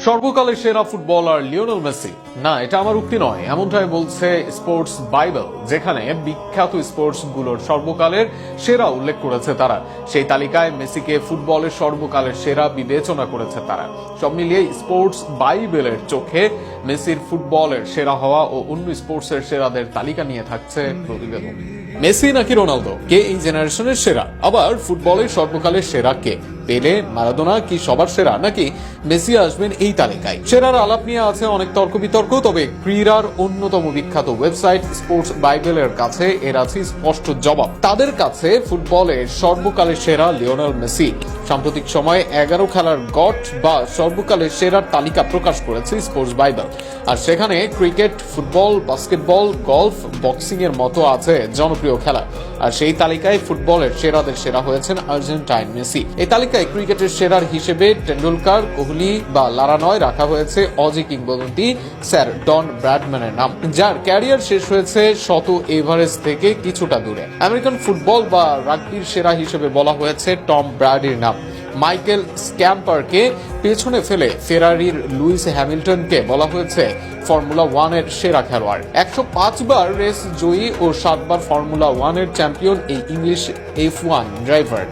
সর্বকালের সেরা footballer Lionel Messi. না, এটা আমার উক্তি নয়, এমনটাই বলছে স্পোর্টস বাইবেল, যেখানে বিখ্যাত স্পোর্টস গুলোর সর্বকালের সেরা উল্লেখ করেছে তারা। সেই তালিকায় মেসিকে ফুটবলের সর্বকালের সেরা বিবেচনা করেছে তারা। সব মিলিয়ে স্পোর্টস বাইবেলের চোখে মেসির ফুটবলের সেরা হওয়া ও অন্য স্পোর্টসের সেরাদের তালিকা নিয়ে থাকছে প্রতিবেদন। মেসি নাকি রোনালদো, কে এই জেনারেশনের সেরা? আবার ফুটবলের সর্বকালের সেরা কে? পেলে, মারাদোনা কি সবার সেরা, নাকি মেসি আসবেন এই তালিকায়? সেরার আলাপ নিয়ে আছে অনেক তর্ক বিতর্ক, তবে ক্রীড়ার অন্যতম বিখ্যাত ওয়েবসাইট স্পোর্টস বাইবেলের কাছে এর আছে স্পষ্ট জবাব। তাদের কাছে ফুটবলের সর্বকালের সেরা লিওনেল মেসি। সাম্প্রতিক সময়ে 11 খেলার গট বা সর্বকালের সেরার তালিকা প্রকাশ করেছে স্পোর্টস বাইবেল। আর সেখানে cricket, football, basketball, golf, boxing এর মতো আছে জনপ্রিয় খেলা। আর সেই তালিকায় ফুটবলের সেরাদের সেরা হয়েছেন আর্জেন্টাইন মেসি। এই তালিকায় ক্রিকেটের সেরার হিসেবে টেন্ডুলকার, কোহলি বা লারা নয় রাখা হয়েছে অজি কিংবদন্তি স্যার ডন ব্র্যাডম্যানের নাম, যার ক্যারিয়ার শেষ হয়েছে শত এভারেস্ট থেকে কিছুটা দূরে। আমেরিকান ফুটবল বা রাগবির সেরা হিসেবে বলা হয়েছে টম ব্র্যাডির নাম। মাইকেল স্ক্যাম্পারকে পেছনে ফেলে ফেরারির লুইস হ্যামিল্টনকে বলা হয়েছে ফর্মুলা 1 এর সেরা খেলোয়াড়। 105 বার রেস জয়ী ও 7 বার ফর্মুলা 1 এর চ্যাম্পিয়ন এই ইংলিশ F1 ড্রাইভার।